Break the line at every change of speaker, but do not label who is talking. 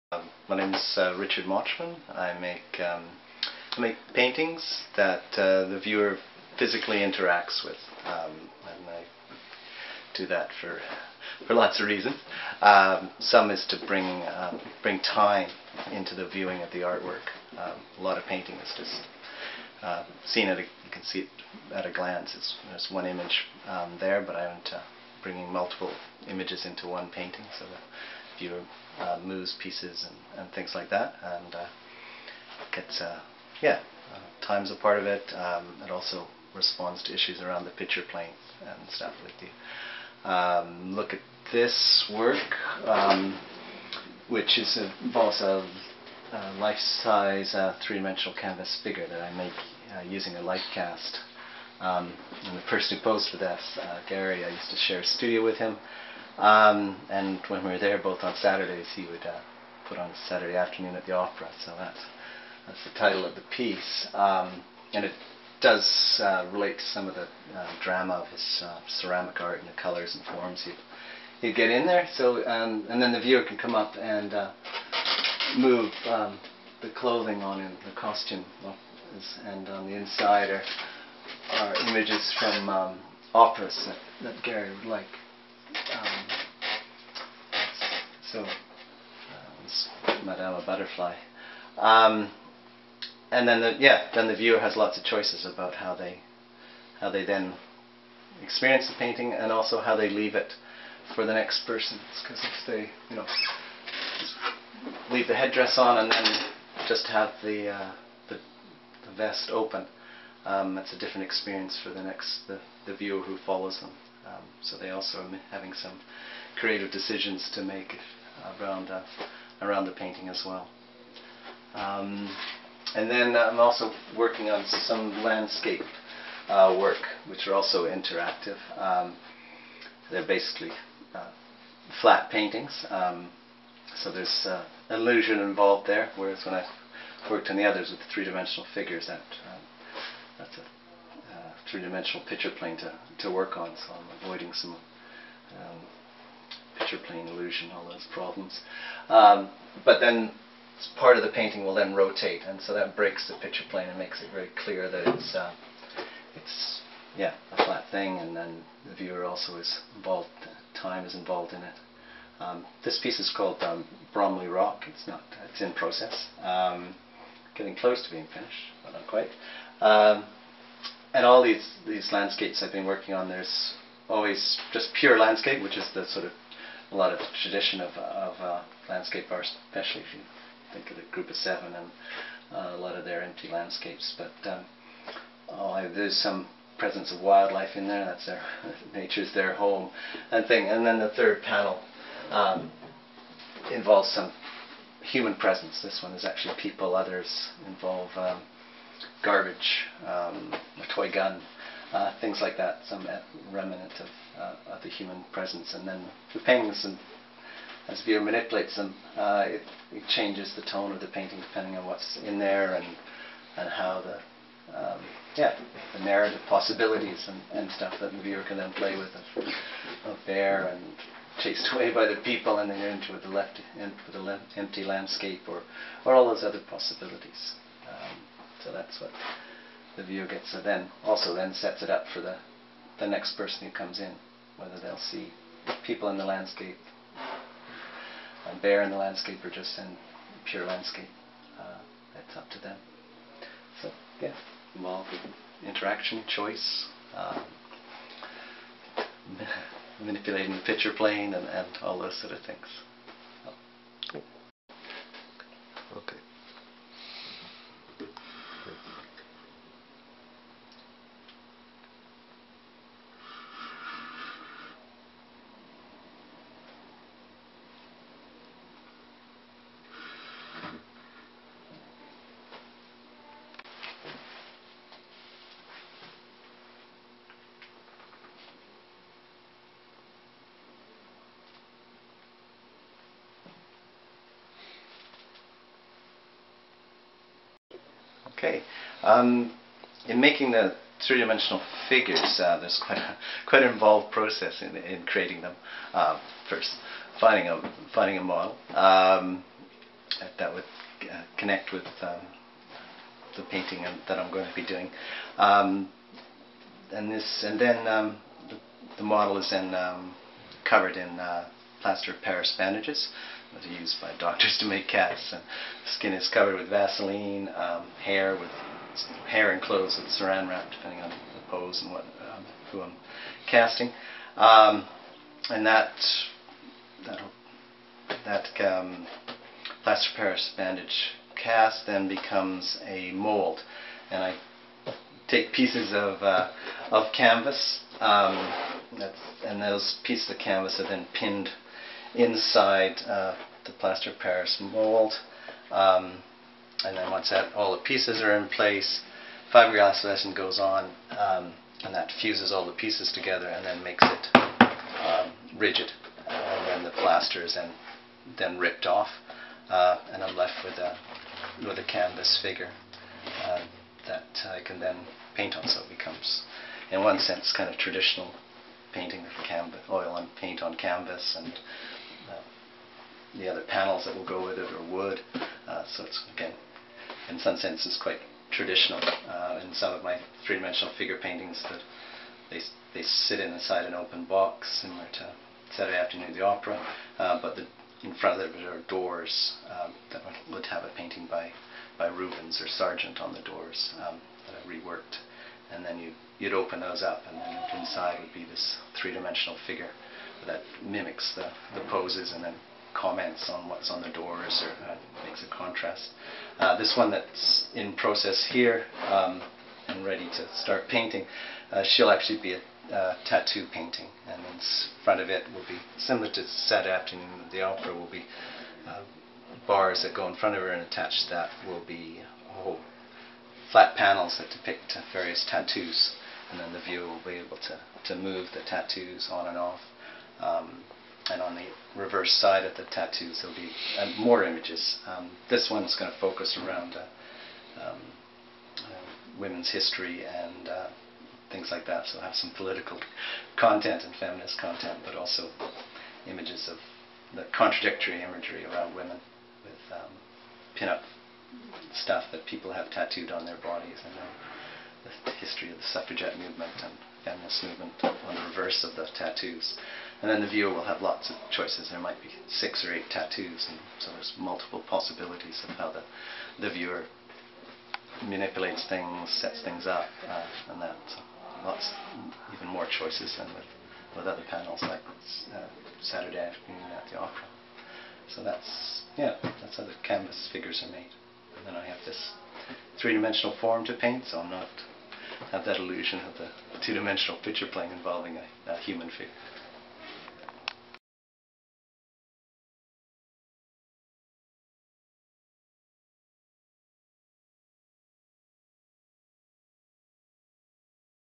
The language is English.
My name is Richard Mochman. I make paintings that the viewer physically interacts with, and I do that for lots of reasons. Some is to bring time into the viewing of the artwork. A lot of painting is just seen at you can see it at a glance. There's one image there, but I'm bringing multiple images into one painting, so the viewer moves pieces and things like that, and gets time's a part of it. It also responds to issues around the picture plane and stuff with you. Look at this work, which involves a life-size three-dimensional canvas figure that I make using a light cast. And the person who posed for that, Gary, I used to share a studio with him. And when we were there, both on Saturdays, he would put on Saturday afternoon at the opera. So that's the title of the piece, and it does relate to some of the drama of his ceramic art and the colors and forms he'd get in there. So and then the viewer can come up and move the clothing on him, the costume, and on the inside are images from operas that Gary would like. It's Madame Butterfly, and then the viewer has lots of choices about how they then experience the painting, and also how they leave it for the next person. Because if they just leave the headdress on and then just have the vest open, that's a different experience for the viewer who follows them. So they also are having some creative decisions to make around the painting as well. And then I'm also working on some landscape work, which are also interactive. They're basically flat paintings, so there's illusion involved there, whereas when I worked on the others with three-dimensional figures, that's a three-dimensional picture plane to work on, so I'm avoiding some picture plane illusion, all those problems. But then part of the painting will then rotate, and so that breaks the picture plane and makes it very clear that it's a flat thing, and then the viewer also is involved, time is involved in it. This piece is called Bromley Rock. It's in process, getting close to being finished, but not quite. And all these landscapes I've been working on, there's always just pure landscape, which is the sort of a lot of tradition of landscape art, especially if you think of the Group of Seven and a lot of their empty landscapes. But there's some presence of wildlife in there. That's nature's their home and thing. And then the third panel involves some human presence. This one is actually people. Others involve garbage, a toy gun, things like that, some remnant of the human presence. And then the paintings, as the viewer manipulates them, it changes the tone of the painting depending on what's in there and how the narrative possibilities and stuff that the viewer can then play with of bear and chased away by the people, and then you're into the empty landscape or all those other possibilities. So that's what the viewer gets. So then sets it up for the next person who comes in, whether they'll see people in the landscape, a bear in the landscape, or just in pure landscape. It's up to them. So involved with interaction, choice, manipulating the picture plane, and all those sort of things. Okay. Okay. In making the three-dimensional figures, there's quite an involved process in creating them. First, finding a model, that would connect with the painting that I'm going to be doing. And then the model is then covered in plaster of Paris bandages that are used by doctors to make casts. And the skin is covered with Vaseline, hair and clothes with saran wrap, depending on the pose and who I'm casting. And that plaster of Paris bandage cast then becomes a mold, and I take pieces of canvas, and those pieces of canvas are then pinned inside the plaster of Paris mold, and then once all the pieces are in place, fiberglass resin goes on, and that fuses all the pieces together and then makes it rigid, and then the plaster is then ripped off, and I'm left with a canvas figure that I can then paint on. So it becomes, in one sense, kind of traditional painting with canvas, oil and paint on canvas, and the other panels that will go with it are wood. So it's, again, in some senses, quite traditional. In some of my three-dimensional figure paintings, that they sit inside an open box, similar to Saturday Afternoon at the Opera, but in front of it are doors that would have a painting by Rubens or Sargent on the doors that I reworked, and then you'd open those up, and then inside would be this three-dimensional figure that mimics the poses and then comments on what's on the doors, or makes a contrast. This one that's in process here and ready to start painting, she'll actually be a tattoo painting, and in front of it will be, similar to Saturday Afternoon at the Opera, will be bars that go in front of her, and attached to that will be whole flat panels that depict various tattoos, and then the viewer will be able to move the tattoos on and off. And on the reverse side of the tattoos there'll be more images. This one's going to focus around women's history and things like that, so have some political content and feminist content, but also images of the contradictory imagery around women, with pin-up stuff that people have tattooed on their bodies, and then the history of the suffragette movement and feminist movement on the reverse of the tattoos. And then the viewer will have lots of choices. There might be 6 or 8 tattoos, and so there's multiple possibilities of how the viewer manipulates things, sets things up, and that. So lots, even more choices than with other panels like Saturday Afternoon at the Opera. So that's how the canvas figures are made. And then I have this three-dimensional form to paint, so I'm not have that illusion of the two-dimensional picture plane involving a human figure.